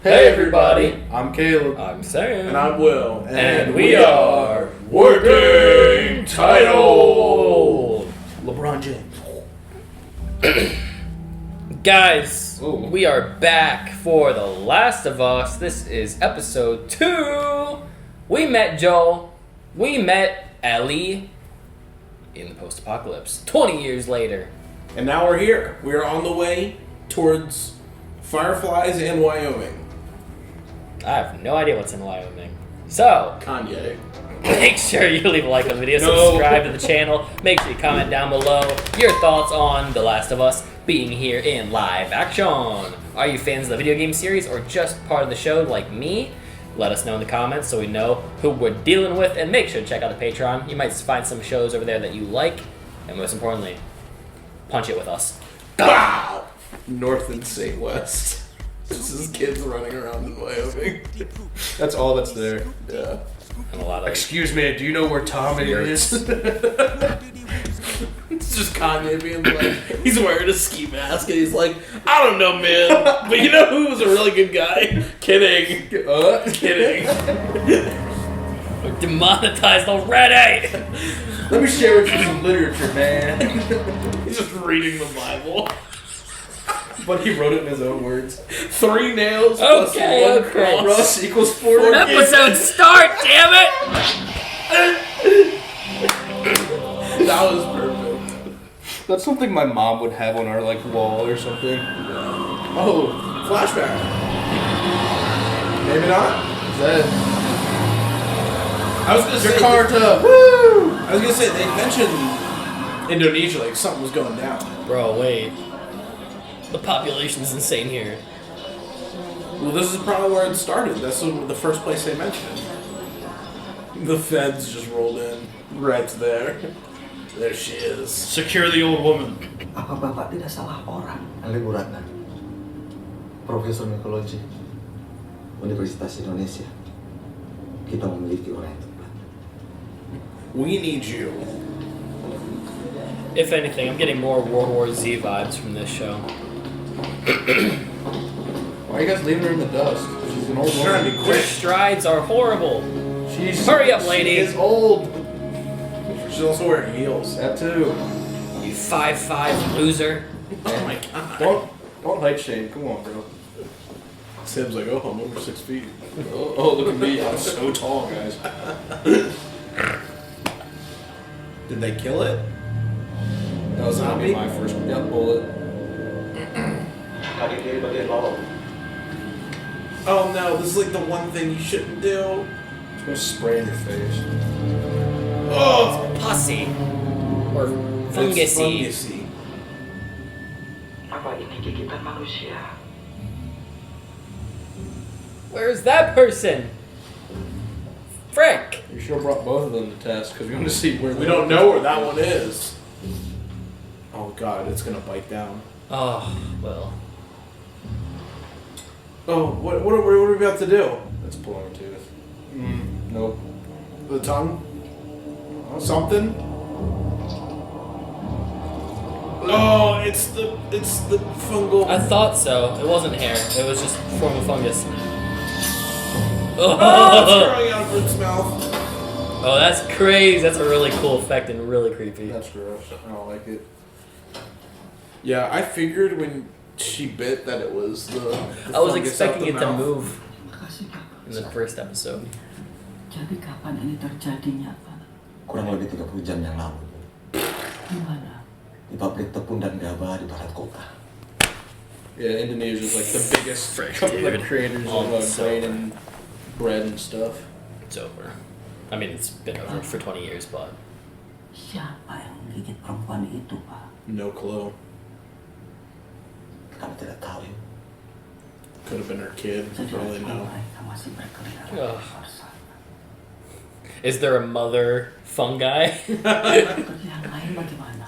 Hey everybody, I'm Caleb. I'm Sam. And I'm Will. And we are Working Title! LeBron James. Guys, Ooh. we are back for The Last of Us. This is episode 2. We met Joel. We met Ellie in the post-apocalypse 20 years later. And now we're here. We are on the way towards Fireflies in Wyoming. I have no idea what's in Wyoming. So, Kanye. make sure you leave a like on the video, No. subscribe to the channel, make sure you comment down below your thoughts on The Last of Us being here in live action. Are you fans of the video game series or just part of the show like me? Let us know in the comments so we know who we're dealing with, and make sure to check out the Patreon. You might find some shows over there that you like, and most importantly, punch it with us. Wow! North and St. West. This is kids running around in Wyoming. That's all that's there. Yeah. And a lot of Excuse me, do you know where Tommy is? It's just Kanye being like, he's wearing a ski mask and he's like, I don't know, man. But you know who was a really good guy? Kidding. Kidding. we're demonetized already. Let me share with you some literature, man. He's just reading the Bible. But he wrote it in his own words. 3 nails Okay, plus 1 okay. cross. Russ equals 40. Episode start, damn it! That was perfect. That's something my mom would have on our wall or something. Oh, flashback. Maybe not. Is that I was gonna say Jakarta? Woo! I was gonna say they mentioned Indonesia, like something was going down. Bro, wait. The population's insane here. Well, this is probably where it started. That's the first place they mentioned. The feds just rolled in right there. There she is. Secure the old woman. Apa Bapak tidak salah orang? Ali Ratna, Profesor Mikologi, Universitas Indonesia. Kita memiliki orang yang tepat. We need you. If anything, I'm getting more World War Z vibes from this show. Why are you guys leaving her in the dust? She's an old She's trying to woman. be Her quick. strides are horrible. Hurry up, lady. She is old. She's also wearing heels. That too. You 5'5" loser. Oh my god. Don't height shame. Come on, bro. Sam's like, oh, I'm over 6 feet. Oh, look at me. I'm so tall, guys. Did they kill it? That was gonna be my first bullet. Kaki kiri bagian bawah. Oh no, this is like the one thing you shouldn't do. It's gonna spray in your face. Oh! Pussy. Or It's fungusy. fungusy. Apa ini gigitan manusia? Where's that person? Frick. You sure brought both of them to test because we want to see where We don't know where that one is. Oh god, it's gonna bite down. Oh, well. Oh, what are we about to do? It's pulling a tooth. Nope. The tongue? Something? Oh, it's the fungal. I thought so. It wasn't hair. It was just a form of fungus. Oh, it's growing out of its mouth. Oh, that's crazy. That's a really cool effect and really creepy. That's gross. I don't like it. Yeah, I figured when she bit that it was the I was fungus out expecting the it to mouth. move Makasih Bapak. in the first episode. Jadi kapan ini terjadinya, Pak? Kurang lebih 30 jam yang lalu. Di mana? Di pabrik tepung dan gabah di barat kota. Yeah, Indonesia is like the biggest Frick, company dude. creators of Almost grain over. and bread and stuff. It's over. I mean, it's been over for 20 years, but... Siapa yang menggigit perempuan itu, Pak? No clue. Kami tidak tahu. Could have been her kid. Sejauh Probably no. mereka masih berkeliaran di Ugh. luar sana. Is there a mother fungi? Yang lain bagaimana?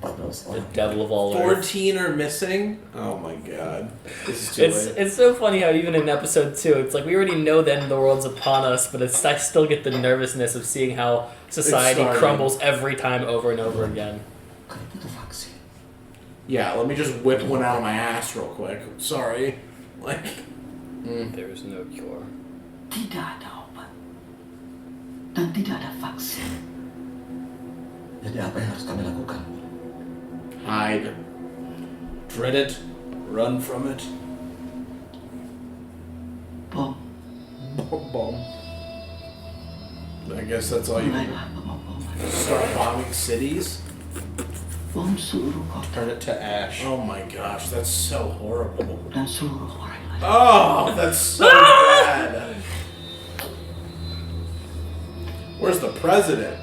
14 The orang. devil of all earth. 14 are missing? Oh my god. This is too late. It's so funny how even in episode 2, it's like we already know the end of the world's upon us, but I still get the nervousness of seeing how society starting. crumbles every time over and over again. Kan itu tuh vaksin. Yeah, let me just whip one out of my ass real quick. Sorry. Like, There is no cure. Tidak ada obat. Dan tidak ada vaksin. Jadi apa yang harus kami lakukan? Hide. Dread it. Run from it. Bom. Bomb. I guess that's all you do. Mulailah pengeboman. Start bombing cities? Bom seluruh kota Turn it to ash. Oh my gosh, that's so horrible. dan seluruh orang lain. Oh, that's so bad. Where's the president?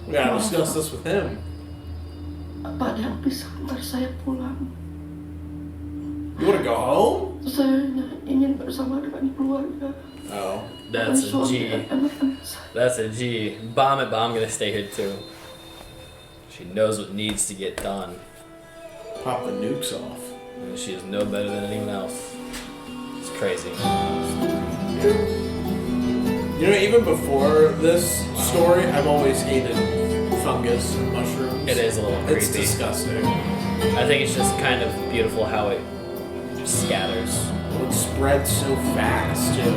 We gotta discuss this with him. Apa ada yang bisa antar saya pulang? You wanna go home? Saya hanya ingin bersama dengan keluarga. Oh. That's a Dan suami G. dan anak-anak saya. That's a G. Bomb it, but I'm gonna stay here too. She knows what needs to get done. Pop the nukes off. And she is no better than anyone else. It's crazy. You know, even before this story, I've always hated fungus and mushrooms. It is a little It's creepy. disgusting. I think it's just kind of beautiful how it scatters. It spreads so fast, too.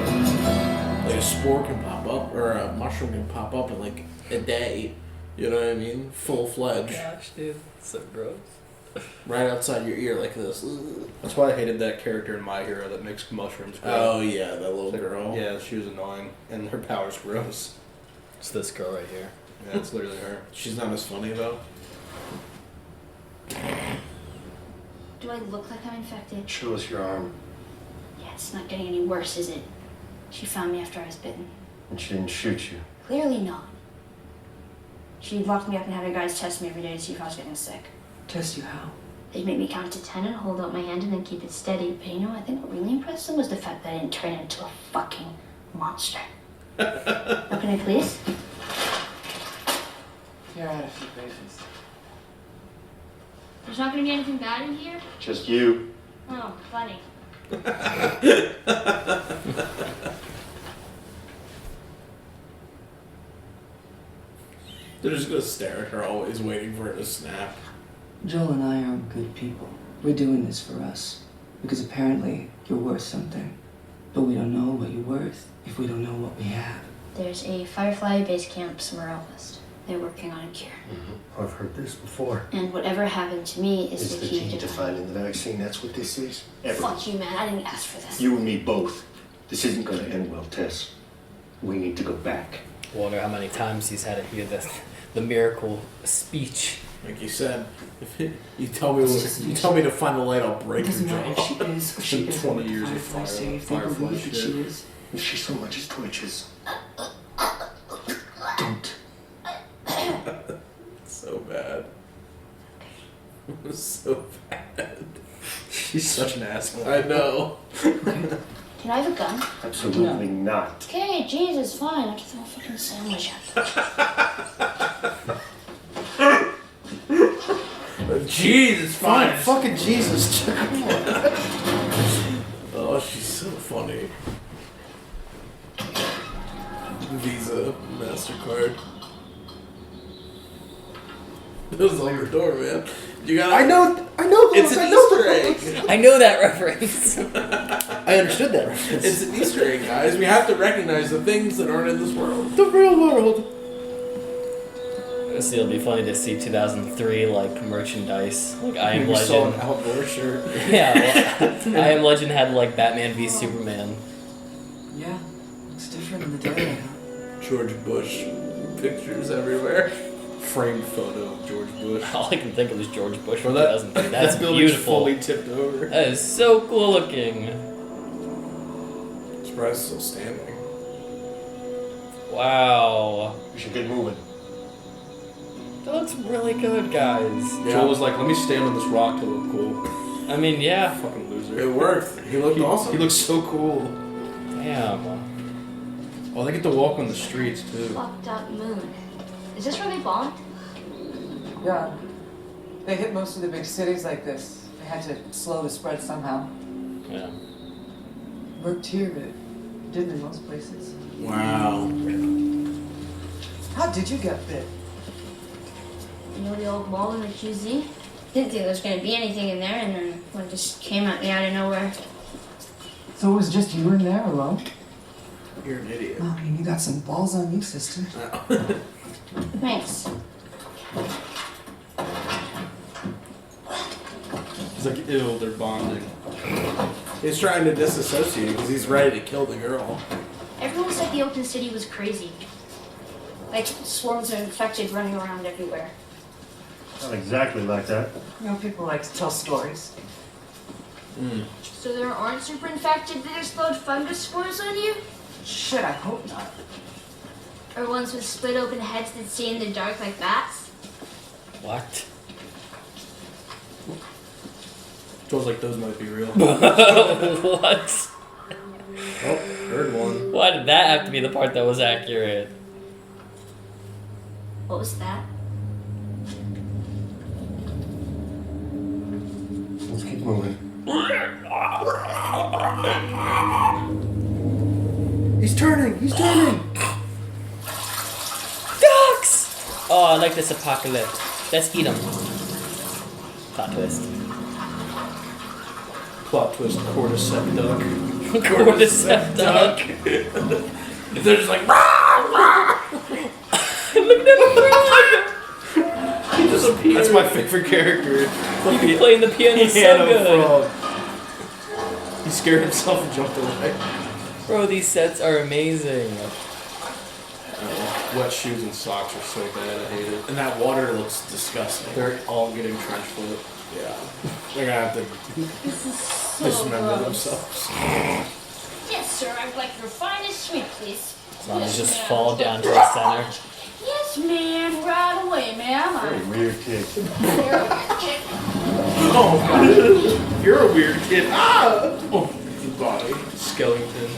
Like a spore can pop up, or a mushroom can pop up in like a day. You know what I mean? Full-fledged. Gosh, dude, so gross. Right outside your ear like this. Ugh. That's why I hated that character in My Hero that mixed mushrooms. Oh yeah, that little girl. Yeah, she was annoying, and her power's gross. It's this girl right here. Yeah, it's literally her. She's not as funny though. Do I look like I'm infected? Show us your arm. Yeah, it's not getting any worse, is it? She found me after I was bitten. And she didn't shoot you. Clearly not. She locked me up and had her guys test me every day to see if I was getting sick. Test you how? They'd make me count to 10 and hold out my hand and then keep it steady. But you know, I think what really impressed them was the fact that I didn't turn into a fucking monster. Open it, please. You're out of few patients. There's not gonna be anything bad in here? Just you. Oh, funny. They're just gonna stare at her, always waiting for her to snap. Joel and I aren't good people. We're doing this for us. Because apparently you're worth something. But we don't know what you're worth if we don't know what we have. There's a Firefly base camp somewhere out west. They're working on a cure. I've heard this before. And whatever happened to me is It's the the key gene to to finding the vaccine. That's what this is. Fuck you, man. I didn't ask for this. You and me both. This isn't going to end well, Tess. We need to go back. Wonder how many times he's had to hear the miracle speech. Like you said, if you tell me to find the light, I'll break your jaw. She is. She Been is 20 what the years of Firefly say if they Firefly believe that shit. she is. If she so much as twitches. Don't. So bad. So bad. She's such an asshole. I know. Can I have a gun? Absolutely not. Okay, Jesus, fine. I have to throw a fucking sandwich at Jesus, fine. Fucking Jesus. Oh, she's so funny. Visa, MasterCard. It was on your door, man. You got. I know. It's an Easter egg. I know that reference. I understood that reference. It's an Easter egg, guys. We have to recognize the things that aren't in this world. the real world. See, it'll be funny to see 2003 like merchandise. Like I Am We saw an Legend. outdoor shirt. Yeah, well, I Am Legend had like Batman v Superman. Yeah. It's different in the day. George Bush pictures everywhere. Framed photo of George Bush. All I can think of is George Bush from Well, 2003. That's that building's beautiful. fully tipped over. That is so cool looking. Surprised it's still standing. Wow. We should get moving. That looks really good, guys. Joel was like, let me stand on this rock to look cool. I mean, yeah. Fucking loser. It worked. He looked awesome. He looks so cool. Damn. Oh, they get to walk on the streets too. Fucked up moon. Is this where they bombed? Yeah. They hit most of the big cities like this. They had to slow the spread somehow. Yeah. Worked here, but it didn't in most places. Wow. How did you get bit? You know the old mall in the QZ? Didn't think there was gonna be anything in there, and then one just came at me out of nowhere. So it was just you in there alone? You're an idiot. I mean, you got some balls on you, sister. Thanks. It's like, ew, they're bonding. He's trying to disassociate because he's ready to kill the girl. Everyone said the open city was crazy. Like swarms of infected running around everywhere. Not exactly like that. You know, people like to tell stories. So there aren't super infected that explode fungus spores on you? Shit, I hope not. Or ones with split open heads that see in the dark like bats? What? Feels like those might be real. What? Oh, heard one. Why did that have to be the part that was accurate? What was that? Let's keep moving. He's turning! He's turning! Ducks! Oh, I like this apocalypse. Let's eat them. Plot twist. Plot twist, cordyceps duck. Cordyceps duck. They're just like, Look at him run! he disappeared. That's my favorite character. He be playing the piano so good. Frog. He scared himself and jumped away. Bro, these sets are amazing. Wet shoes and socks are so bad, I hate it. And that water looks disgusting. They're all getting trench foot. Yeah. They're gonna have to This is so dismember gross. themselves. Yes, sir. I'd like your finest sweet, please. As long as Yes, just ma'am. fall down to the center. Yes, ma'am. Right away, ma'am. Very weird kid. Oh, God. You're a weird kid. Ah! Oh, the body. Skeleton.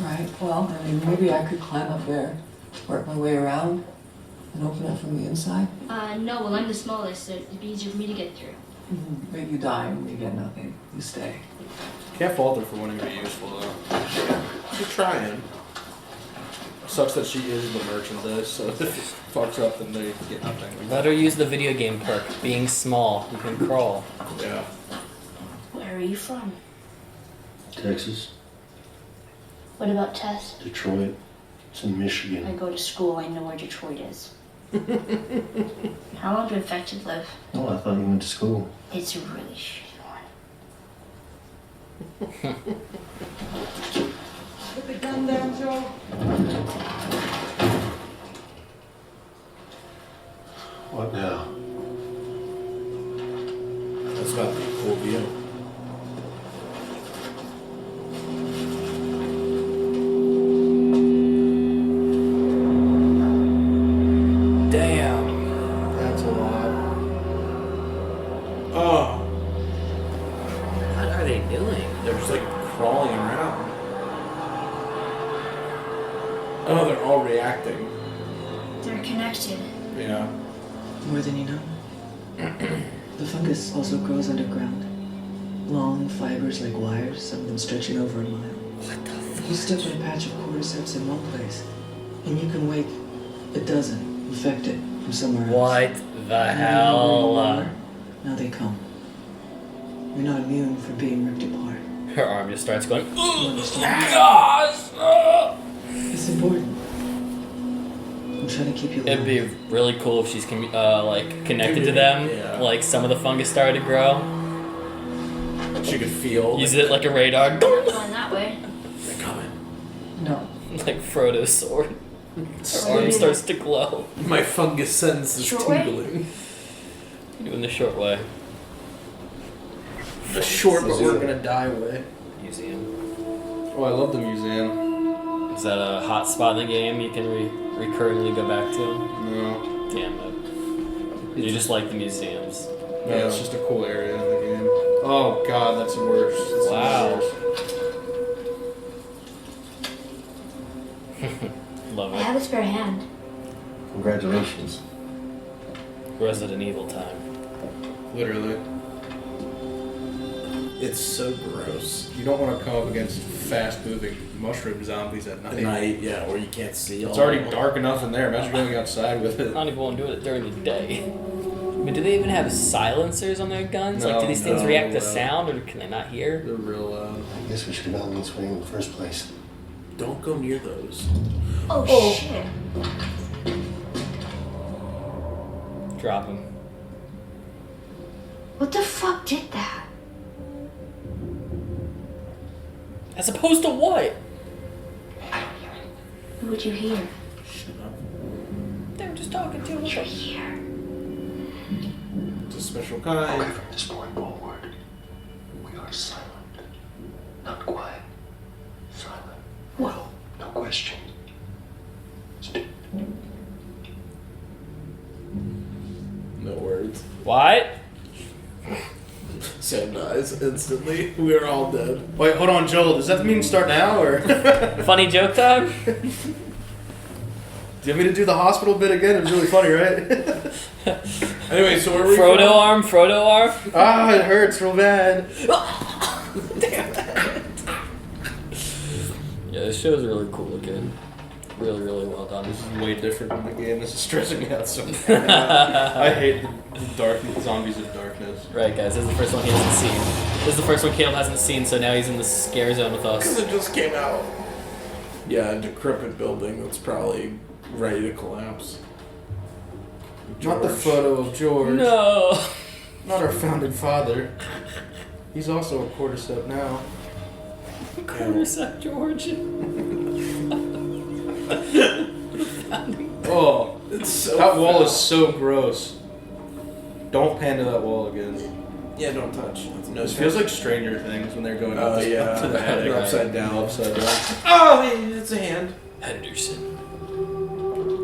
Right, well, I mean, maybe I could climb up there, work my way around, and open it from the inside. No. Well, I'm the smallest, so it'd be easier for me to get through. But you die and you get nothing. You stay. Can't fault her for wanting to be useful, though. She's trying. Sucks that she is the merchandise, so if it fucks up, then they get nothing. Let her use the video game perk. Being small, you can crawl. Yeah. Where are you from? Texas, What about Tess? Detroit, it's in I Michigan. go to school. I know where Detroit is. How long do infected live? Oh, I thought you went to school. It's a really shitty one. Put the gun down, Joe. What now? That's about the cool view. Damn. That's a lot. Oh. What are they doing? They're just like crawling around. Oh, they're all reacting. They're connected. Yeah. More than you know. The fungus also grows underground. Long fibers like wires, some of them stretching over a mile. What the fuck? You step on a patch of cordyceps in one place, and you can wake a dozen infected from somewhere else. What the And hell? now they come. You're not immune from being ripped apart. Her arm just starts going. You understand? It's important. I'm trying to keep you alive. It'd be really cool if she's like connected to them. Yeah. Like some of the fungus started to grow. She could feel. Use it like a radar. Not going that way. They're coming. No. Like Frodo's sword. Her arm starts to glow. My fungus sense is Short way? tingling. Doing the short way. The short, but we're gonna die way. Museum. Oh, I love the museum. Is that a hot spot in the game you can recurrently go back to? No. Damn it. You just like the museums. Yeah, it's just a cool area in the game. Oh god, that's worse. That's Wow. worse. Love I it. have a spare hand. Congratulations. Resident Evil time. Literally. It's so gross. You don't want to come up against fast-moving mushroom zombies at night. At night, yeah, where you can't see. It's already dark enough in there. Imagine going outside with it. I don't even want to do it during the day. mean, do they even have silencers on their guns? Like, do these things No, react to no. sound, or can they not hear? They're real loud. I guess we should have gotten this way in the first place. Don't go near those. Oh, shit. Drop them. What the fuck did that? As opposed to what? Who would you hear? Shut up. They were just talking to You're him. here. It's a special kind. From this point forward, we are silent. Not quiet. Silent. Whoa. No question. No words. What? Sam dies instantly. We are all dead. Wait, hold on, Joel. Does that mean start now, or do Funny joke time? you want me to do the hospital bit again? It was really funny, right? Anyway, so where are we Frodo arm, Frodo arm. Ah, it hurts real bad. Yeah, this show's really cool looking. Really, really well done. This is way different from the game. This is stressing me out so bad. I hate the dark zombies of darkness. Right, guys, this is the first one he hasn't seen. This is the first one Caleb hasn't seen, so now he's in the scare zone with Because us. it just came out. Yeah, a decrepit building that's probably ready to collapse. Not the George. photo of George. No! Not our founding father. He's also a cordyceps now. Cordyceps George. Oh, It's so that wall fat. is so gross. Don't pan to that wall again. Yeah, don't touch. No, This feels like Stranger Things when they're going Oh, up, yeah. up to the attic. They're upside down. Upside down. Oh, hey, it's a hand. Henderson.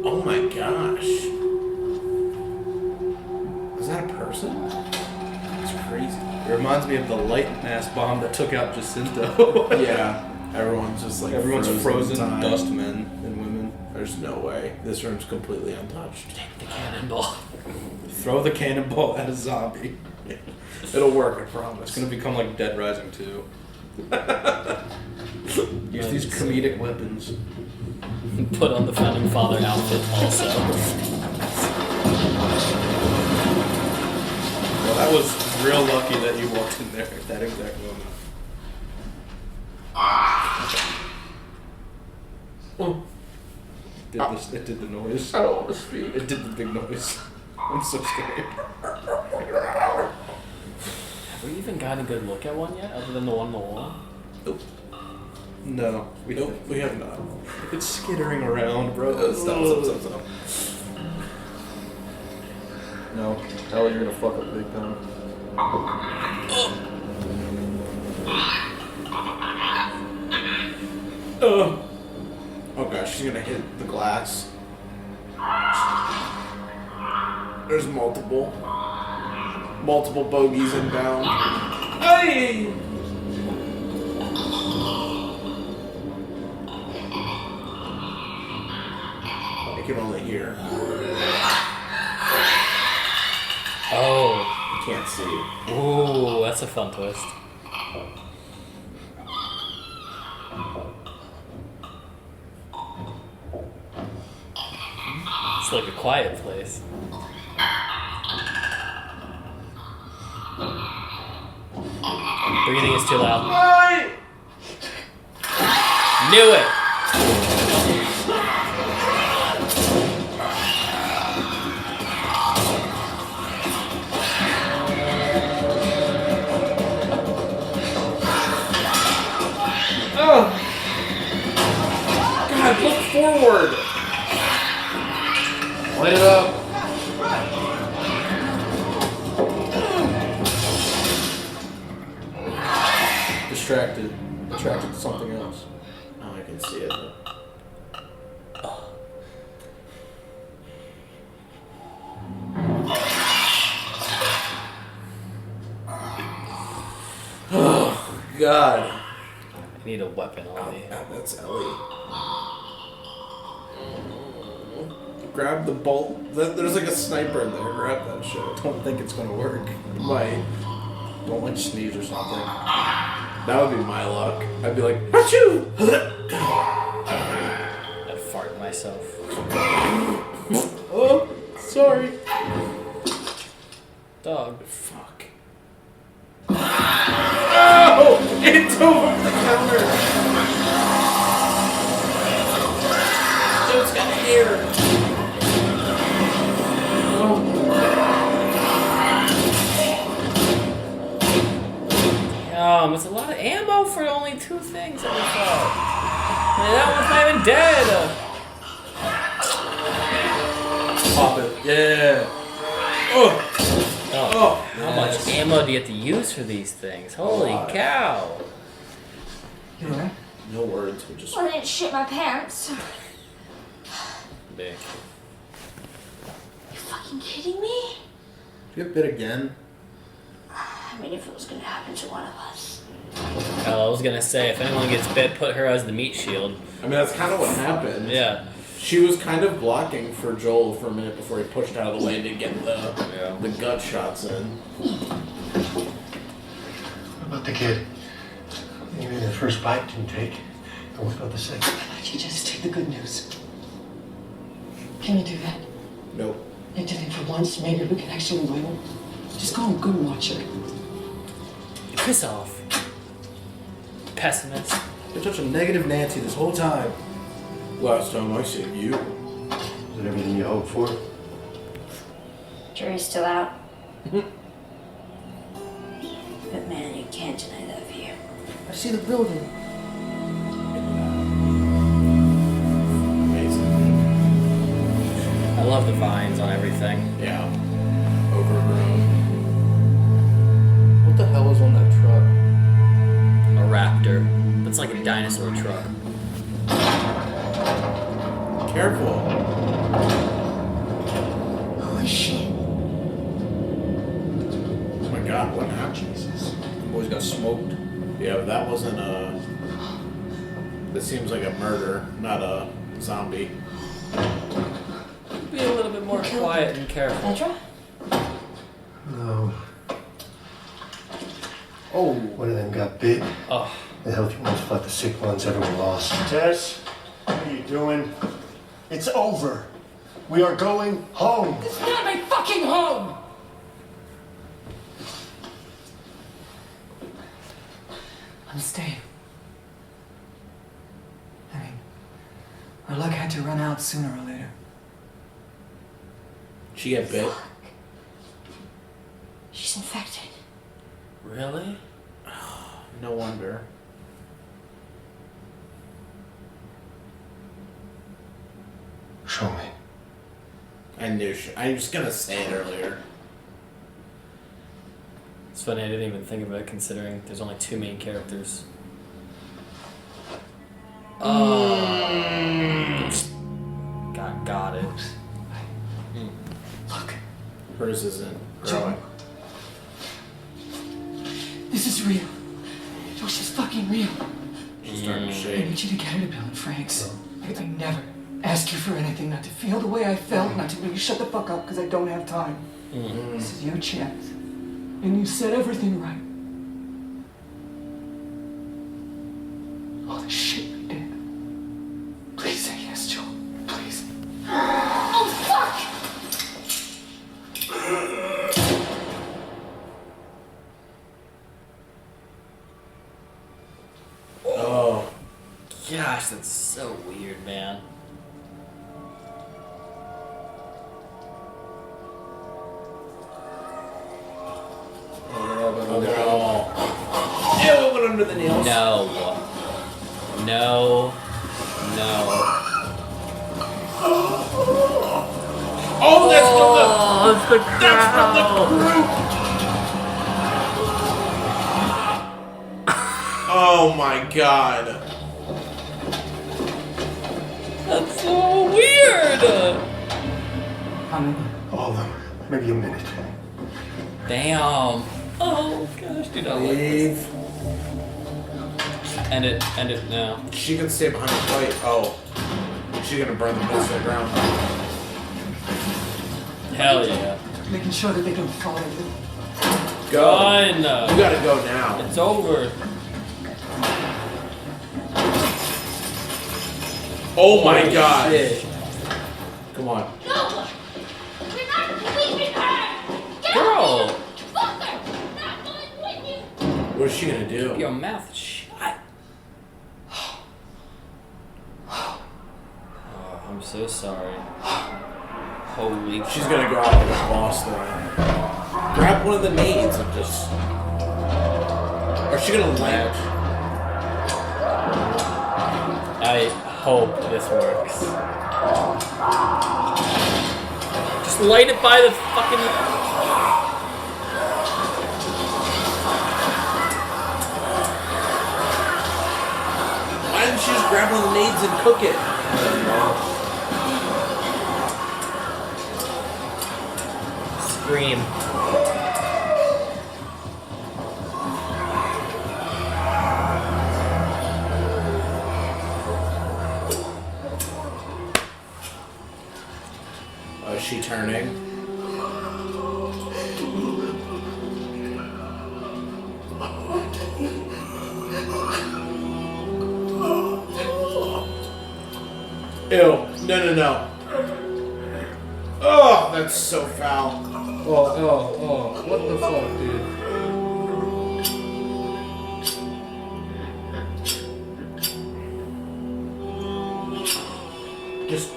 Oh my gosh. Is that a person? It's crazy. It reminds me of the light mass bomb that took out Jacinto. Yeah. Everyone's just like Everyone's frozen in time. dust men and women. There's no way. This room's completely untouched. Take the cannonball. Throw the cannonball at a zombie. It'll work, I promise. It's gonna become like Dead Rising 2. Use these comedic weapons. Put on the founding father outfit also. Well, that was real lucky that you walked in there at that exact moment. It did the noise. I don't want to speak. It did the big noise. I'm so scared. Have we even gotten a good look at one yet, other than the one on the wall? Nope. No, Nope, we have not. It's skittering around, bro. Stop. No, Ellie, you're gonna fuck up big time. Oh gosh, she's gonna hit the glass. There's multiple bogeys inbound. Hey! I can only hear. Oh. Can't see. Ooh, that's a fun twist. It's like a quiet place. Breathing is too loud. Knew it! God, look forward! Light it up. Distracted. Attracted to something else. Oh, I can see it. Oh, God. I need a weapon on me. God, that's Ellie. Grab the bolt. There's like a sniper in there. Grab that shit. Don't think it's gonna work. Might. Don't like sneeze or something. That would be my luck. I'd be like, achoo! I'd fart myself. Oh, sorry. dog. Fuck. Oh! It dove over the counter! Joe's got hair! Oh. It's a lot of ammo for only 2 things that we fought. Man, that one's not even dead. Pop it. Yeah. Oh. How much ammo do you have to use for these things? Holy cow. You alright? No words, we just. I didn't shit my pants. Big. You fucking kidding me? Did you get bit again? I mean, if it was gonna happen to one of us. I was gonna say, if anyone gets bit, put her as the meat shield. I mean, that's kind of what happened. Yeah. She was kind of blocking for Joel for a minute before he pushed out of the way to get the gut shots in. What about the kid? You mean the first bite didn't take? And what about the second? Why don't you just take the good news? Can you do that? Nope. You did it for once, maybe we can actually win. Just call him Good Watcher. Piss off. Pessimist. You're such a negative Nancy this whole time. Last time I saved you. Is it everything you hoped for? Jury's still out. But man, you can't deny that view. I see the building. Amazing. I love the vines on everything. Yeah. Overgrown. What the hell is on that truck? A raptor. That's like a dinosaur truck. Careful. Holy shit. Oh my god, what happened? Jesus. The boys got smoked. Yeah, but that wasn't a. This seems like a murder, not a zombie. Be a little bit more quiet and careful. Petra? No. Oh. One of them got bit. Oh. The healthy ones fought the sick ones. Everyone lost. Tess, what are you doing? It's over. We are going home. It's not my fucking home! I'm staying. I mean, our luck had to run out sooner or later. She got bit. Fuck. She's infected. Really? No wonder. Show me. I knew I was gonna say it earlier. It's funny, I didn't even think of it considering there's only 2 main characters. Got it. Look, Hers isn't Joel. growing. this is real. Josh is fucking real. She's starting to I shake. need you to get her to Bill and Frank's. I never ask you for anything, not to feel the way I felt, not to really shut the fuck up because I don't have time. This is your chance. And you said everything right. All the shit we did. Please say yes, Joel. Please. Oh, fuck! Oh. Gosh, that's so weird, man. Oh, they're all. Ew, it went under the nails. No. No. No. Oh, that's it's the That's from the group. Oh my god. That's so weird. How many? All of them. Maybe a minute. Damn. Oh gosh, dude, I like this. Leave. End it now. She can stay behind the plate. Oh. She's gonna burn the place to the ground. Hell yeah. Making sure that they don't follow you. Go. Done. You gotta go now. It's over. Oh my god. Shit. Come on. No! You're not leaving her! Get Girl. What's she gonna do? Keep your mouth shut. Oh, I'm so sorry. Holy She's gonna go out with a boss thing. Grab one of the nades and just. Or is she gonna land? I hope this works. Just light it by the fucking. Why didn't she just grab one of the nades and cook it? Scream. Oh, is she turning? Ew. No. Oh, that's so foul. Oh, what the fuck, dude? Just.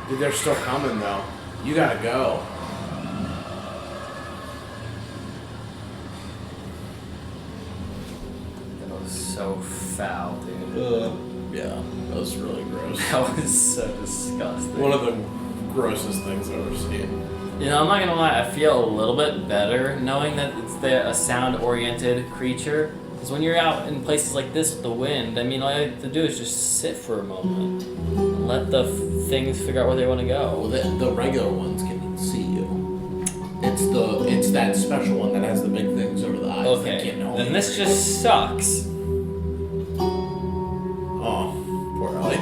Dude, they're still coming though. You gotta go. That was so foul, dude. Yeah, that was really gross. That was so disgusting. One of the grossest things I've ever seen. You know, I'm not gonna lie, I feel a little bit better knowing that it's a sound-oriented creature. Because when you're out in places like this with the wind, I mean, all you have to do is just sit for a moment. And let the things figure out where they want to Well, go. the regular ones can see you. It's that special one that has the big things over the eyes. that Okay, can't know then this anything. just sucks. Oh, poor Ellie.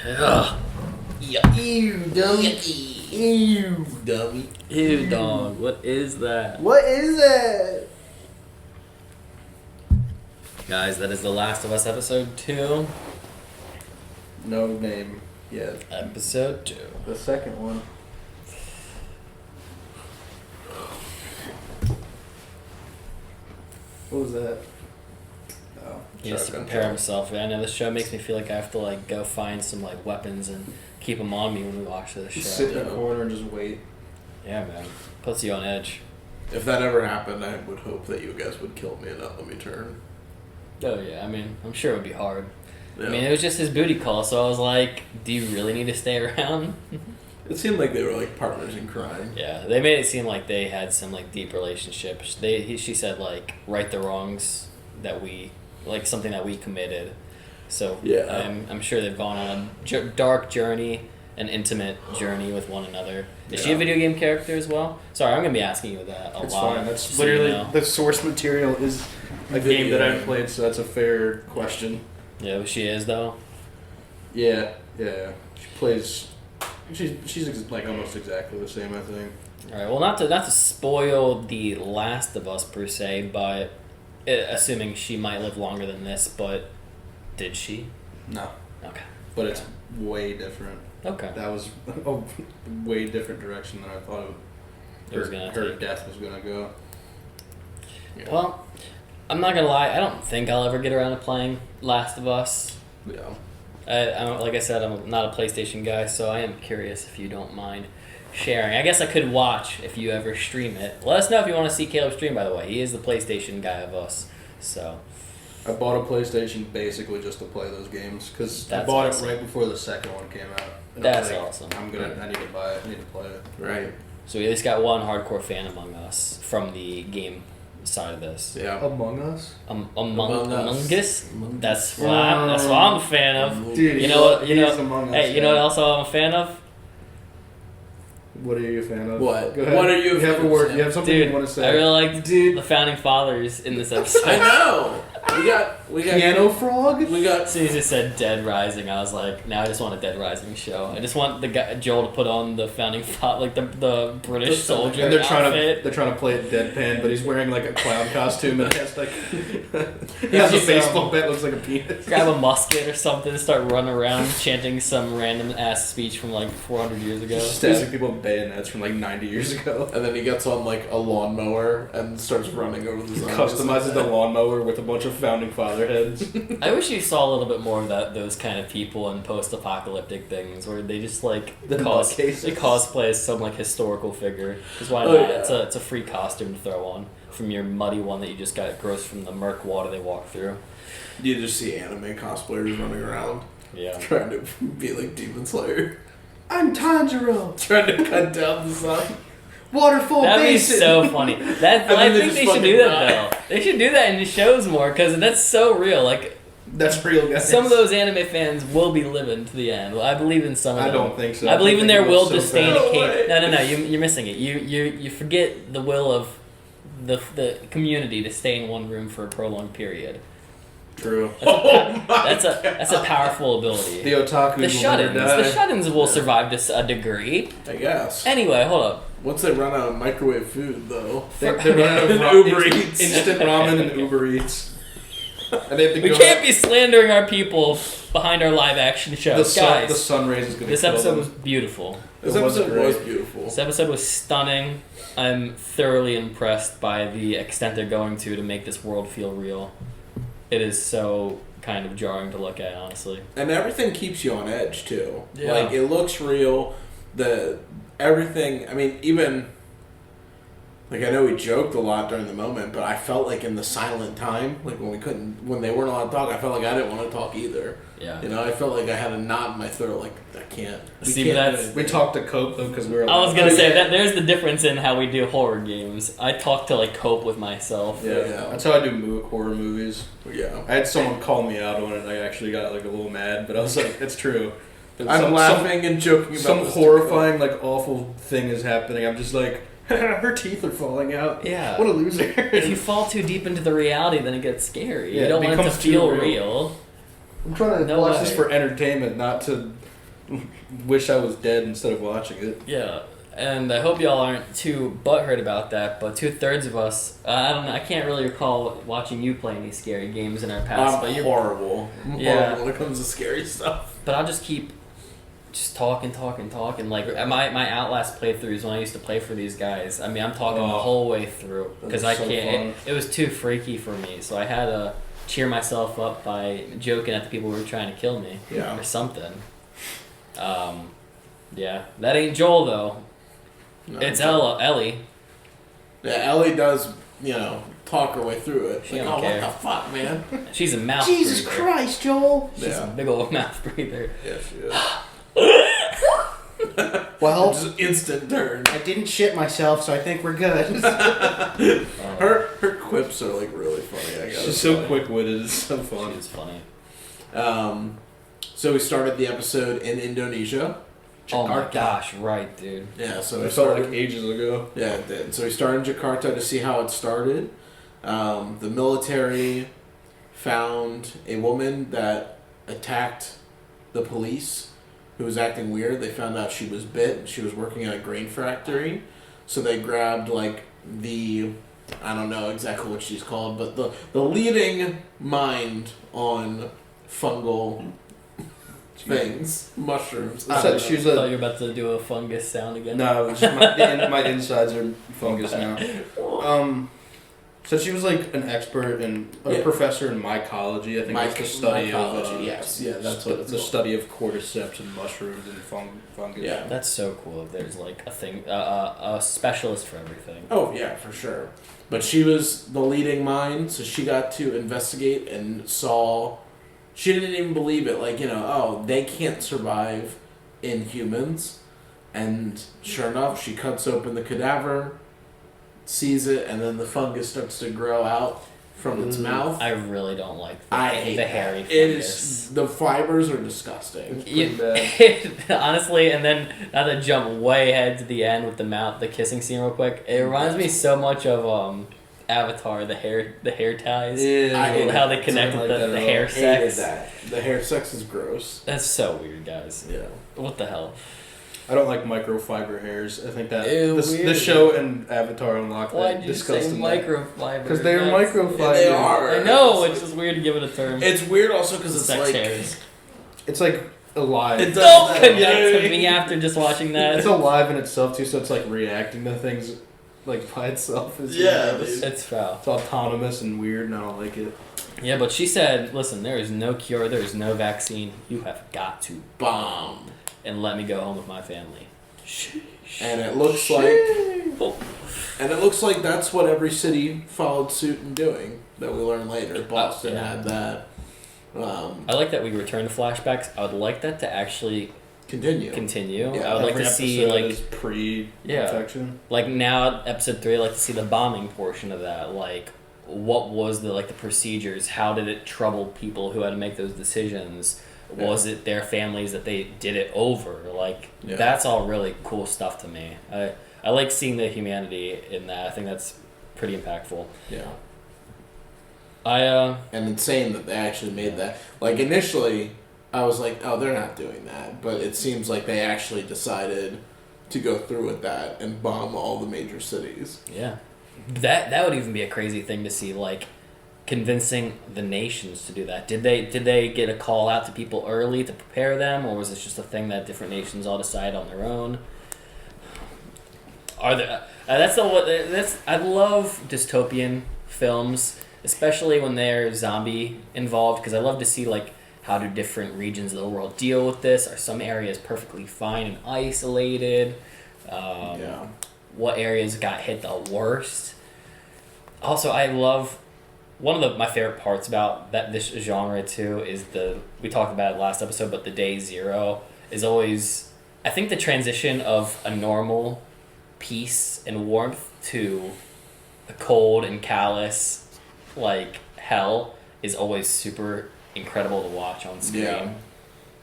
Ugh. Ew, dummy. Ew, dummy. Ew, dog. What is that? What is that? Guys, that is The Last of Us Episode 2. No name yet. Episode 2. The second one. What was that? Oh, He has to prepare himself. I know this show makes me feel like I have to like go find some like weapons and keep them on me when we watch this show. Just sit in a corner and just wait. Yeah, man. Puts you on edge. If that ever happened, I would hope that you guys would kill me and not let me turn. Oh yeah, I mean, I'm sure it would be hard. Yeah. I mean, it was just his booty call, so I was like, do you really need to stay around? It seemed like they were like partners in crime. Yeah, they made it seem like they had some like deep relationship. She said like right the wrongs that we like something that we committed. So Yeah. I'm sure they've gone on a dark journey, an intimate journey with one another. Is she a Yeah. video game character as well? Sorry, I'm gonna be asking you that a It's lot. fine. That's so you literally know. the source material is a Video game that I've game. played, so that's a fair question. Yeah, she is though. Yeah. She plays. She's like almost exactly the same, I think. All right. Well, not to spoil The Last of Us per se, but assuming she might live longer than this, but did she? No, Okay. but it's way different. Okay. That was a way different direction than I thought It was gonna her take. death was gonna go. Yeah. Well, I'm not gonna lie. I don't think I'll ever get around to playing Last of Us. Yeah. Like I said, I'm not a PlayStation guy, so I am curious if you don't mind sharing. I guess I could watch if you ever stream it. Let us know if you want to see Caleb stream, by the way. He is the PlayStation guy of us. So, I bought a PlayStation basically just to play those games because I That's bought awesome. it right before the second one came out. And That's I was awesome. I need to buy it. I need to play it. Right. so we at least got one hardcore fan among us from the game side of this. Yeah. Among Us, Among Us. Us? That's what I'm a fan of. dude. You know what? he is Among Us. Hey, you know what else I'm a fan of? What are you a fan of? What? Go ahead. What are you a You have fan a of, word. Sam? You have something Dude, you want to say? I really like the founding fathers in this episode. I know. We got Piano Frog? We got As soon as you said Dead Rising, I was like, now I just want a Dead Rising show. I just want the guy, Joel to put on the founding father, like the British soldier And they're outfit. trying to play it deadpan, but he's wearing like a clown costume and has like he has a baseball bat looks like a penis. Grab a musket or something, start running around chanting some random ass speech from like 400 years ago. Stabbing people with bayonets from like 90 years ago. and then he gets on like a lawnmower and starts running over the zombies. Customizes the lawnmower with a bunch of founding father heads. I wish you saw a little bit more of those kind of people in post-apocalyptic things where they just like they cosplay as some like historical figure. Because why not? Yeah. It's a free costume to throw on from your muddy one that you just got gross from the murk water they walk through. You just see anime cosplayers running around Yeah. trying to be like Demon Slayer. I'm Tanjiro. Trying to cut down the sun. Waterfall That'd be Basin. so funny. That And I then they think just they should fucking do that die. though. They should do that in the shows more because that's so real. Like That's real, guys. some of those anime fans will be living to the end. Well, I believe in some of them. I don't think so. I believe in their think will it to was so stay in bad. a cave. way. No, you're missing it. You forget the will of the community to stay in one room for a prolonged period. True. That's a powerful ability. The otakus The will shut-ins. never die. The shut-ins will survive to a degree. I guess. Anyway, hold up. Once they run out of microwave food, though. They run out of And Uber instant, Eats. instant ramen and Uber Eats. And they have to We go can't be slandering our people behind our live-action the shows, sun, guys. the sun rays is going to This kill episode them. was beautiful. This It was episode great. was beautiful. This episode was stunning. I'm thoroughly impressed by the extent they're going to make this world feel real. It is so kind of jarring to look at, honestly. And everything keeps you on edge too. Yeah. Like it looks real. Everything. I mean, even like I know we joked a lot during the moment, but I felt like in the silent time, like when they weren't allowed to talk, I felt like I didn't want to talk either. Yeah. You know, I felt like I had a knot in my throat, like I can't. See, can't that's- do We anything. talked to Cope though because we were. I was gonna Oh, say yeah. that there's the difference in how we do horror games. I talk to like cope with myself. Yeah, Yeah. that's how I do horror movies. Yeah. I had someone call me out on it, and I actually got like a little mad, but I was like, "It's true." I'm laughing and joking about Some this horrifying, like awful thing is happening. I'm just like, her teeth are falling out. Yeah. What a loser. If you fall too deep into the reality, then it gets scary. Yeah, you don't it want it to becomes too feel real. real. I'm trying to No watch way. this for entertainment, not to wish I was dead instead of watching it. Yeah. And I hope y'all aren't too butthurt about that, but 2/3 of us, I don't know, I can't really recall watching you play any scary games in our past, but I'm you're horrible. I'm Yeah. horrible when it comes to scary stuff. But I'll just keep talking. Like my Outlast playthroughs when I used to play for these guys. I mean, I'm talking the whole way through because I was so can't. fun. It was too freaky for me, so I had to cheer myself up by joking at the people who were trying to kill me Yeah. or something. Yeah, that ain't Joel though. No, It's Ellie. Yeah, Ellie does, talk her way through it. She Like, don't oh, care. what the fuck, man? She's a mouth Jesus breather. Christ, Joel! She's Yeah. a big old mouth breather. Yeah, she is. Well, Just instant turn. I didn't shit myself, so I think we're good. Her quips are like really funny. I guess. She's so quick-witted. It's so fun. She's funny. So we started the episode in Indonesia. Oh my Jakarta. gosh, right, dude. Yeah, so It we felt started. like ages ago. Yeah, it did. So we started in Jakarta to see how it started. The military found a woman that attacked the police who was acting weird. They found out she was bit. She was working at a grain factory. So they grabbed like I don't know exactly what she's called, but the leading mind on fungal things, mushrooms. I don't know. She was I thought a... you were about to do a fungus sound again. No, it was just my insides are fungus now. So she was like an expert and a Yeah. professor in mycology. I think it's the study mycology, of yes, yeah, that's what it's the called. study of cordyceps and mushrooms and fungus. Yeah. That's so cool if there's like a thing, a specialist for everything. Oh yeah, for sure. But she was the leading mind, so she got to investigate and saw. She didn't even believe it. Like they can't survive in humans, and sure enough, she cuts open the cadaver, sees it, and then the fungus starts to grow out from its mouth. I really don't like I hate the that. hairy It fungus. is the fibers are disgusting. Honestly, and then not to jump way ahead to the end with the kissing scene real quick. It reminds me so much of Avatar, the hair ties. Yeah, I hate How it. they connect with Something like the that. hair Hated sex. that. The hair sex is gross. That's so weird, guys. Yeah. What the hell? I don't like microfiber hairs. I think that Ew, this weird. show and Avatar unlock Why'd that you say disgusting. microfiber? Because they're That's- microfiber. Yeah, they are. I know, it's just weird to give it a term. It's weird also because it's Sex like hairs. It's like alive. It does Don't that, connect you know what I to mean? me after just watching that. It's alive in itself too, so it's like reacting to things like by itself. Yeah, it's, It's foul. it's autonomous and weird, and I don't like it. Yeah, but she said, listen, there is no cure, there is no vaccine. You have got to Bomb. and let me go home with my family. And it looks like, and it looks like that's what every city followed suit in doing. That we learn later. Boston yeah. had that. I like that we return to flashbacks. I would like that to actually Continue. continue. Yeah, I would like Every to see episode like is pre-infection. like now episode 3. I like to see the bombing portion of that. Like what was the procedures? How did it trouble people who had to make those decisions? Was it their families that they did it over? Like Yeah. that's all really cool stuff to me. I like seeing the humanity in that. I think that's pretty impactful. Yeah. And insane that they actually made that. Like initially, I was like, oh, they're not doing that. But it seems like they actually decided to go through with that and bomb all the major cities. yeah, that would even be a crazy thing to see. Like convincing the nations to do that. Did they get a call out to people early to prepare them, or was this just a thing that different nations all decide on their own? Are there? I love dystopian films, especially when there's zombie involved, because I love to see like how do different regions of the world deal with this. Are some areas perfectly fine and isolated? What areas got hit the worst? Also, I love one of my favorite parts about this genre too is we talked about it last episode, but the day zero is always, I think the transition of a normal peace and warmth to a cold and callous like hell is always super incredible to watch on screen. Yeah.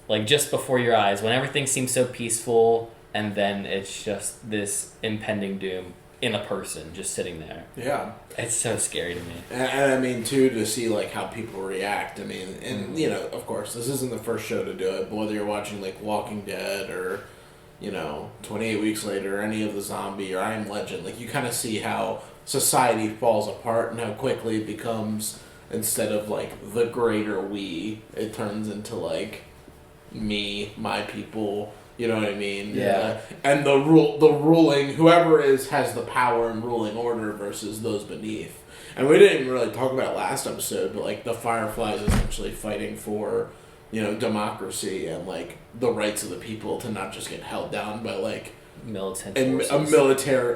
Like just before your eyes, when everything seems so peaceful, and then it's just this impending doom in a person just sitting there. Yeah. It's so scary to me. And I mean, too, to see, like, how people react. I mean, and, you know, of course, this isn't the first show to do it, but whether you're watching, like, Walking Dead or, you know, 28 Weeks Later, or any of the Zombie or I Am Legend, like, you kind of see how society falls apart and how quickly it becomes, instead of, like, the greater we, it turns into, like, me, my people. You know what I mean? Yeah. And the ruling, whoever has the power and ruling order versus those beneath. And we didn't even really talk about it last episode, but like the Fireflies essentially fighting for, you know, democracy and like the rights of the people to not just get held down by like Militant a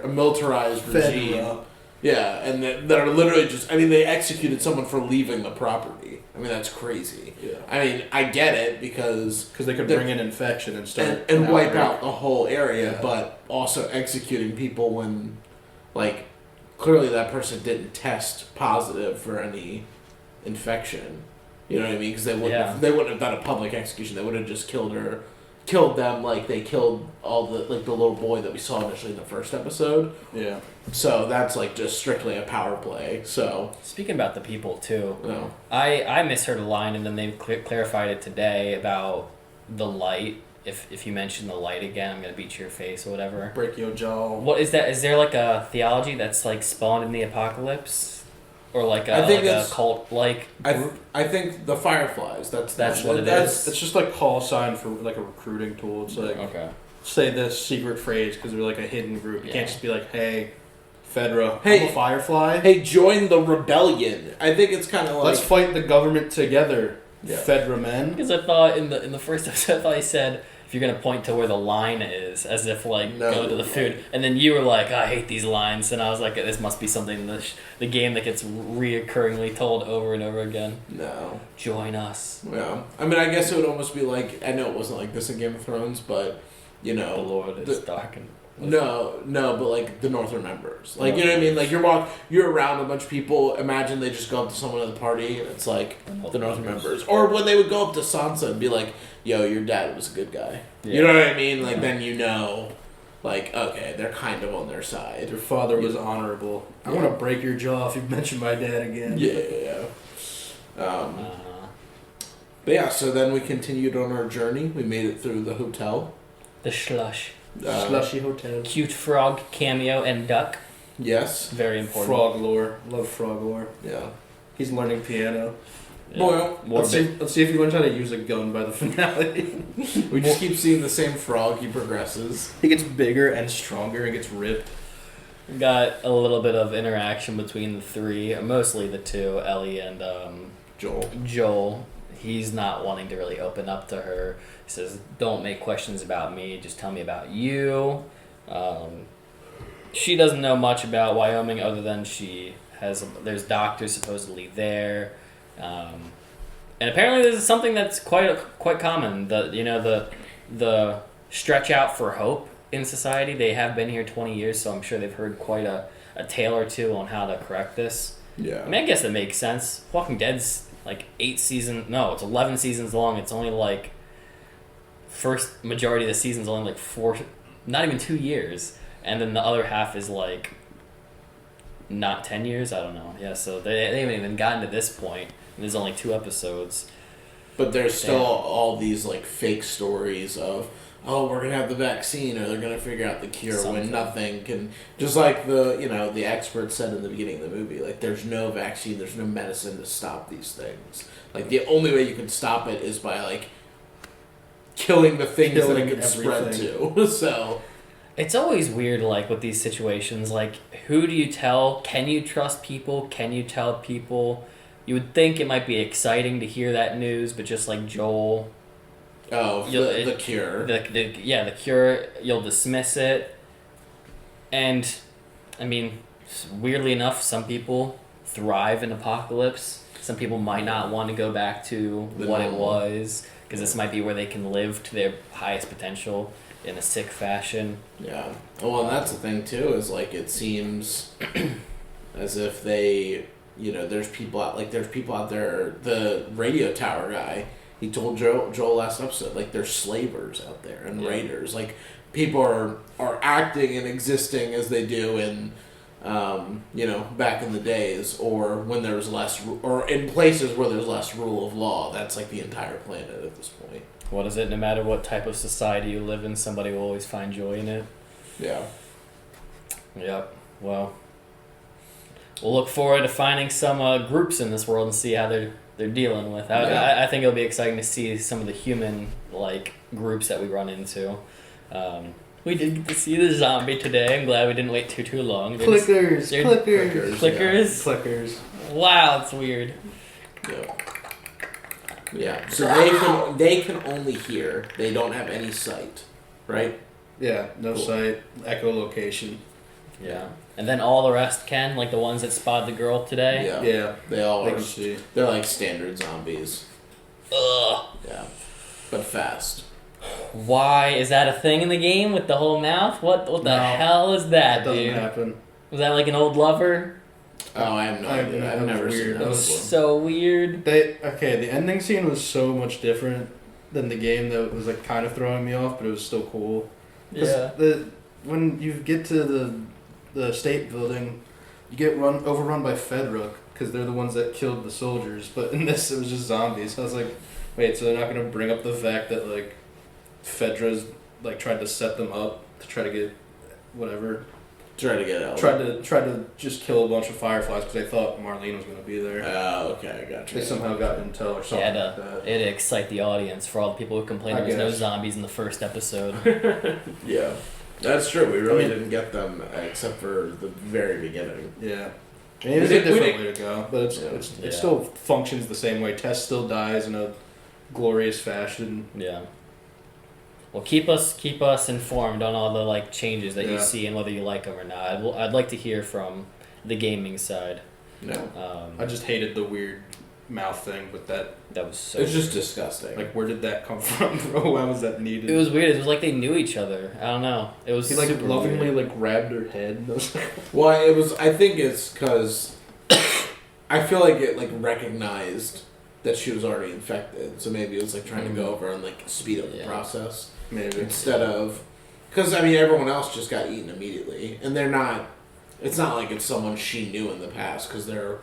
militarized regime. Fedra. Yeah, and that are literally just, I mean, they executed someone for leaving the property. I mean, that's crazy. Yeah. I mean, I get it because they could bring in infection and start and wipe outbreak. out the whole area, Yeah. but also executing people when, like, clearly that person didn't test positive for any infection. You know what I mean? Because they wouldn't have done a public execution. They would have just killed them like they killed all the little boy that we saw initially in the first episode. Yeah. So that's like just strictly a power play. So Speaking about the people too, no. I misheard a line, and then they clarified it today about the light. If you mention the light again, I'm gonna beat your face or whatever. Break your jaw. What is that? Is there like a theology that's like spawned in the apocalypse, or like I think a it's- cult like? I think the Fireflies. That's what it is. It's just like call sign for like a recruiting tool. It's like Okay. say this secret phrase because we're like a hidden group. You Yeah. can't just be like, hey, Fedra, Hey- I'm a Firefly. Hey, join the rebellion. I think it's kind of like Let's fight the government together, Yeah. Fedra men. Because I thought in the first episode, I thought he said if you're gonna point to where the line is, as if like No. go to the food, and then you were like, I hate these lines, and I was like, this must be something in the game that gets reoccurringly told over and over again. no. Join us, Yeah, I mean, I guess it would almost be like, I know it wasn't like this in Game of Thrones, but you know, the Lord is dark and No, but like the Northern members, like you know what I mean. Like you're around a bunch of people. Imagine they just go up to someone at the party, and it's like the Northern members. Or when they would go up to Sansa and be like, "Yo, your dad was a good guy." You know what I mean? Like then you know like, okay, they're kind of on their side. Your father was honorable. I want to break your jaw if you mention my dad again. Yeah. But yeah, so then we continued on our journey. We made it through the hotel. The slush. Slushy hotel. Cute frog cameo and duck. Yes. Very important. Frog lore. Love frog lore. Yeah. He's learning piano. Yeah. Well, Let's see if he learns how to use a gun by the finale. we just keep seeing the same frog. He progresses. He gets bigger and stronger and gets ripped. Got a little bit of interaction between the three, mostly the two, Ellie and Joel. He's not wanting to really open up to her. He says, "Don't make questions about me. Just tell me about you." She doesn't know much about Wyoming other than there's doctors supposedly there, and apparently this is something that's quite common. The stretch out for hope in society. They have been here 20 years, so I'm sure they've heard quite a tale or two on how to correct this. Yeah. I mean, I guess it makes sense. Walking Dead's like 11 seasons long. It's only like first majority of the season's only like 4, not even 2 years, and then the other half is like not 10 years. I don't know. Yeah, so they haven't even gotten to this point. And there's only 2 episodes. But there's still all these like fake stories of, oh, we're gonna have the vaccine, or they're gonna figure out the cure when nothing can. Just like the expert said in the beginning of the movie, like there's no vaccine, there's no medicine to stop these things. Like the only way you can stop it is by like killing the things that it can spread to. So it's always weird, like with these situations. Like, who do you tell? Can you trust people? Can you tell people? You would think it might be exciting to hear that news, but just like Joel. Oh, the cure. The cure, you'll dismiss it. And, I mean, weirdly enough, some people thrive in apocalypse. Some people might not want to go back to what it was, because this might be where they can live to their highest potential in a sick fashion. Yeah. Well, and that's the thing, too, is like it seems as if they, there's people out there, the radio tower guy, he told Joel last episode, like, there's slavers out there and raiders. Like, people are acting and existing as they do in, back in the days, or when there was less, or in places where there's less rule of law. That's, like, the entire planet at this point. What is it? No matter what type of society you live in, somebody will always find joy in it. Yeah. Yep. Well, we'll look forward to finding some groups in this world and see how they're dealing with. I think it'll be exciting to see some of the human groups that we run into. We did get to see the zombie today. I'm glad we didn't wait too long. Clickers. Wow, it's weird. Yeah. So they can only hear. They don't have any sight, right? Yeah. No sight. Echolocation. Yeah. And then all the rest can, like the ones that spotted the girl today. Yeah. They all they are. Can see. They're like standard zombies. Ugh. Yeah. But fast. Why is that a thing in the game with the whole mouth? What the hell is that, That doesn't dude? happen. Was that like an old lover? Oh, I have no idea. I've never seen that That was before. so weird. The ending scene was so much different than the game that was like kind of throwing me off, but it was still cool. Yeah. When you get to the state building, you get overrun by Fedrook because they're the ones that killed the soldiers. But in this, it was just zombies. I was like, wait, so they're not gonna bring up the fact that like Fedra's like tried to set them up to try to get whatever. Try to get out. Tried to just kill a bunch of fireflies because they thought Marlene was gonna be there. Oh, okay, I got you. They somehow got intel or something like that. It'd excite the audience for all the people who complained I there was no guess. zombies in the first episode. Yeah, that's true. We really didn't get them except for the very beginning. Yeah. I mean, it's a different way to go, but it still functions the same way. Tess still dies in a glorious fashion. Yeah. Well, keep us informed on all the changes that you see and whether you like them or not. I'd like to hear from the gaming side. No. I just hated the weird mouth thing, but that was so. It's just disgusting. Like, where did that come from, bro? Why was that needed? It was weird. It was like they knew each other. I don't know. It was. He super lovingly weird. grabbed her head. Well, it was. I think it's because I feel like it recognized that she was already infected, so maybe it was trying to go over and speed up the process. Maybe instead of Because, I mean, everyone else just got eaten immediately. And they're not... It's not like it's someone she knew in the past, because they're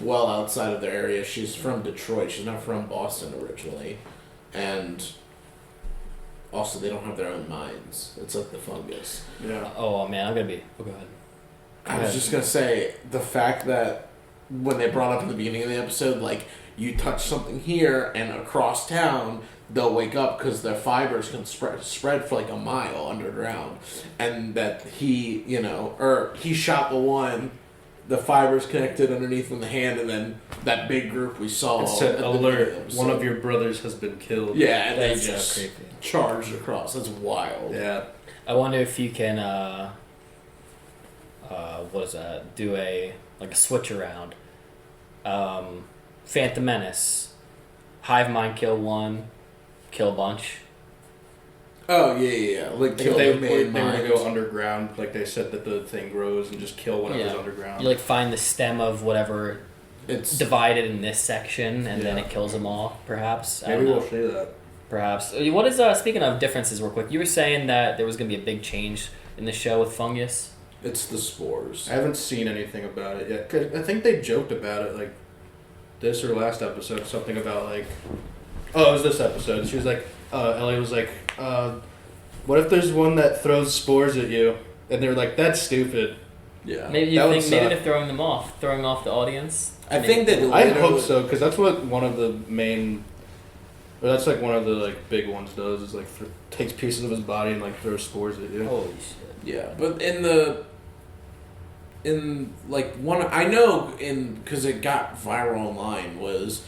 well outside of their area. She's from Detroit. She's not from Boston originally. And also, they don't have their own minds. It's like the fungus. Yeah. Oh, man, I'm going to be... Oh, go ahead. I was just going to say, the fact that when they brought up in the beginning of the episode, like, you touch something here and across town, they'll wake up because their fibers can spread for like a mile underground. And that he, you know, or he shot the one, the fibers connected underneath in the hand, and then that big group we saw. It said, alert, episode, one of your brothers has been killed. Yeah, and That's they just creepy. charged across. That's wild. Yeah. I wonder if you can, what is that? Do a switch around. Phantom Menace, Hive Mind kill one, kill a bunch. Oh, yeah. Like, If kill they the were main going mind. to go underground, like they said that the thing grows and just kill whatever's Yeah. underground. You find the stem of whatever It's divided in this section, and then Yeah. it kills them all. Perhaps. I Maybe don't know. we'll see that. Perhaps. What is speaking of differences, real quick? You were saying that there was going to be a big change in the show with fungus. It's the spores. I haven't seen anything about it yet. 'Cause I think they joked about it, like, this or last episode, something about, like... Oh, it was this episode. She was like, Ellie was like, what if there's one that throws spores at you? And they were like, that's stupid. Yeah. Maybe you That would think maybe suck. they're throwing off the audience. I think that I hope so, because that's what one of the main... Or that's, like, one of the, like, big ones does, is, like, takes pieces of his body and, like, throws spores at you. Holy shit! Yeah, but I know because it got viral online was,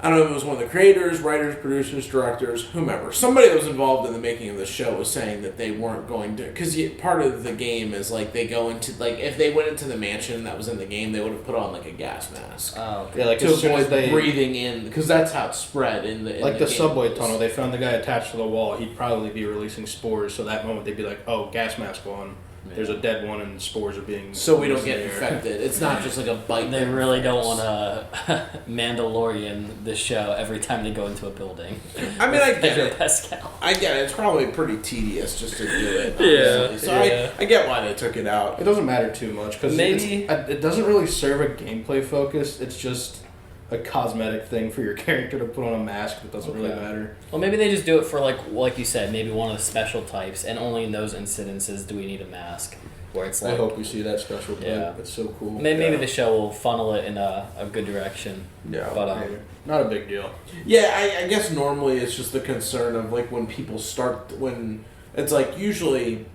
I don't know if it was one of the creators, writers, producers, directors, whomever. Somebody that was involved in the making of the show was saying that they weren't going to, because part of the game is like they go into, like if they went into the mansion that was in the game, they would have put on like a gas mask. Oh, okay. Yeah, like, To as soon as avoid they... breathing in, because that's how it spread in the Like the game. subway tunnel, they found the guy attached to the wall. He'd probably be releasing spores, so that moment they'd be like, "Oh, gas mask on. There's a dead one, and spores are being." So we don't released get in the air." infected. It's not just like a bite. They that really don't infects. want to Mandalorian the show every time they go into a building. I mean, I get Pedro it. Pascal. I get it. It's probably pretty tedious just to do it. Yeah, Honestly. So yeah. I get why they took it out. It doesn't matter too much because Maybe- it doesn't really serve a gameplay focus. It's just a cosmetic thing for your character to put on a mask that doesn't really Okay. matter. Well, maybe they just do it for like you said, maybe one of the special types, and only in those incidences do we need a mask. Where it's I like, hope we see that special play. Yeah. It's so cool. maybe the show will funnel it in a good direction. Yeah. But Maybe. Not a big deal. Yeah, I guess normally it's just the concern of like when people start, when it's like usually,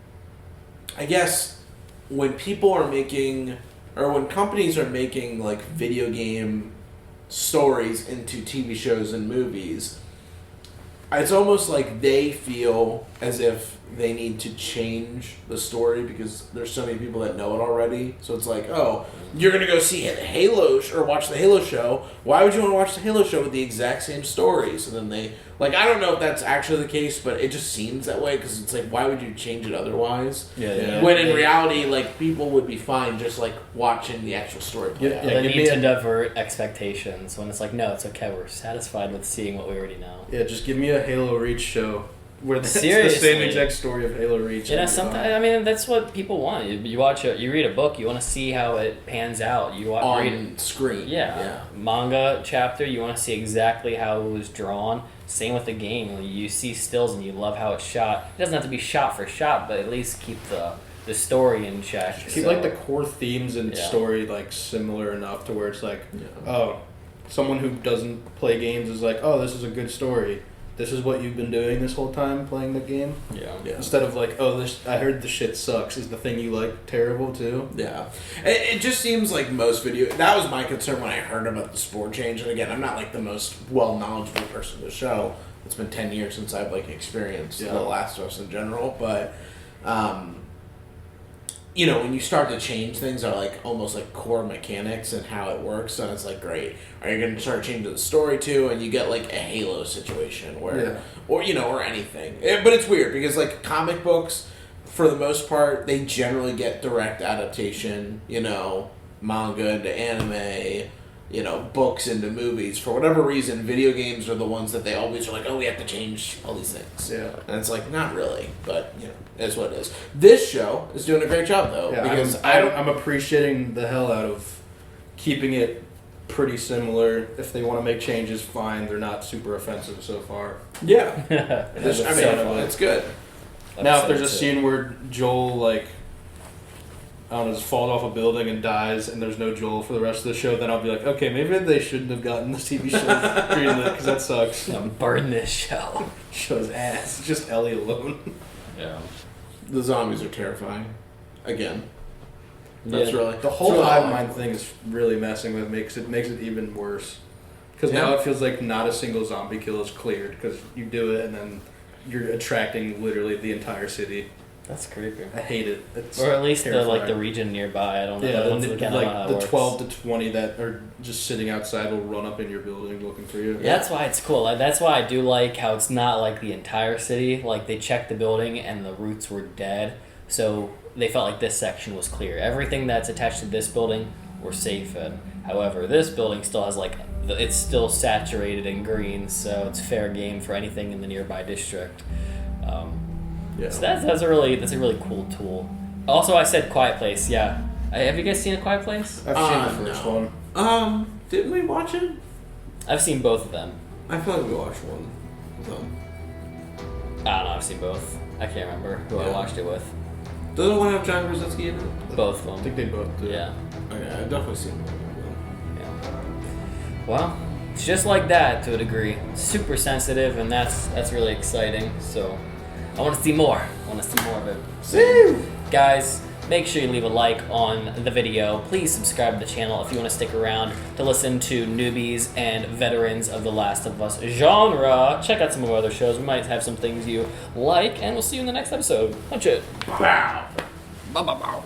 I guess when people are making, or when companies are making like video game stories into TV shows and movies, it's almost like they feel as if they need to change the story because there's so many people that know it already. So it's like, oh, you're going to go see Halo or watch the Halo show. Why would you want to watch the Halo show with the exact same stories? And then they, like, I don't know if that's actually the case, but it just seems that way because it's like, why would you change it otherwise? Yeah. When in reality, like, people would be fine just, like, watching the actual story play out. Yeah, they give need me to a- divert expectations when it's like, no, it's okay. We're satisfied with seeing what we already know. Yeah, just give me a Halo Reach show where it's the Seriously. same exact story of Halo Reach. You know, every time. sometimes I mean that's what people want. You watch you read a book, you want to see how it pans out. You read On screen. Yeah. Manga chapter, you want to see exactly how it was drawn. Same with the game. When you see stills and you love how it's shot. It doesn't have to be shot for shot, but at least keep the story in check. Keep So, like the core themes and Yeah. story like similar enough to where it's like, Yeah. oh, someone who doesn't play games is like, oh, this is a good story. This is what you've been doing this whole time playing the game. yeah. Yeah. Instead of like, oh, this I heard the shit sucks. Is the thing you like terrible too? Yeah. It just seems like most video... That was my concern when I heard about the spore change. And again, I'm not like the most well-knowledgeable person to the show. It's been 10 years since I've like experienced Yeah. The Last of Us in general. But, you know, when you start to change things are like almost like core mechanics and how it works, then it's like, great. Are you going to start changing the story too? And you get like a Halo situation where... Yeah. Or, you know, or anything. But it's weird because like comic books... For the most part, they generally get direct adaptation, you know, manga into anime. books into movies. For whatever reason, video games are the ones that they always are like, oh, we have to change all these things. Yeah. And it's like, not really, but, it's what it is. This show is doing a great job, though. Yeah, because I'm appreciating the hell out of keeping it pretty similar. If they want to make changes, fine. They're not super offensive so far. Yeah. Fun. It's good. Now, if there's a scene where Joel, just falls off a building and dies, and there's no Joel for the rest of the show, then I'll be like, okay, maybe they shouldn't have gotten the TV show greenlit, because that sucks. Burn this show. Show's ass. It's just Ellie alone. Yeah. The zombies are terrifying. Again. That's really... The whole hive mind thing is really messing with me, because it makes it even worse. Because now it feels like not a single zombie kill is cleared, because you do it, and then you're attracting literally the entire city. That's creepy. I hate it. It's or at least terrifying. the region nearby. I don't know. Yeah, the 12 to 20 that are just sitting outside will run up in your building looking for you. Yeah, that's why it's cool. That's why I do like how it's not like the entire city. Like, they checked the building and the roots were dead, so they felt like this section was clear. Everything that's attached to this building we're safe in. However, this building still has it's still saturated in green, so it's fair game for anything in the nearby district. So that's a really cool tool. Also, I said Quiet Place. Yeah, have you guys seen A Quiet Place? I've seen the first one. Didn't we watch it? I've seen both of them. I feel like we watched one. I don't know. I've seen both. I can't remember who I watched it with. Doesn't one have John Krasinski in it? Both of them. I think they both do. Yeah. Okay, I've definitely seen one. Yeah. Well, it's just like that to a degree. Super sensitive, and that's really exciting. So I want to see more. I want to see more of it. See, guys, make sure you leave a like on the video. Please subscribe to the channel if you want to stick around to listen to newbies and veterans of The Last of Us genre. Check out some of our other shows. We might have some things you like, and we'll see you in the next episode. Punch it. Wow. Bow, bow, bow.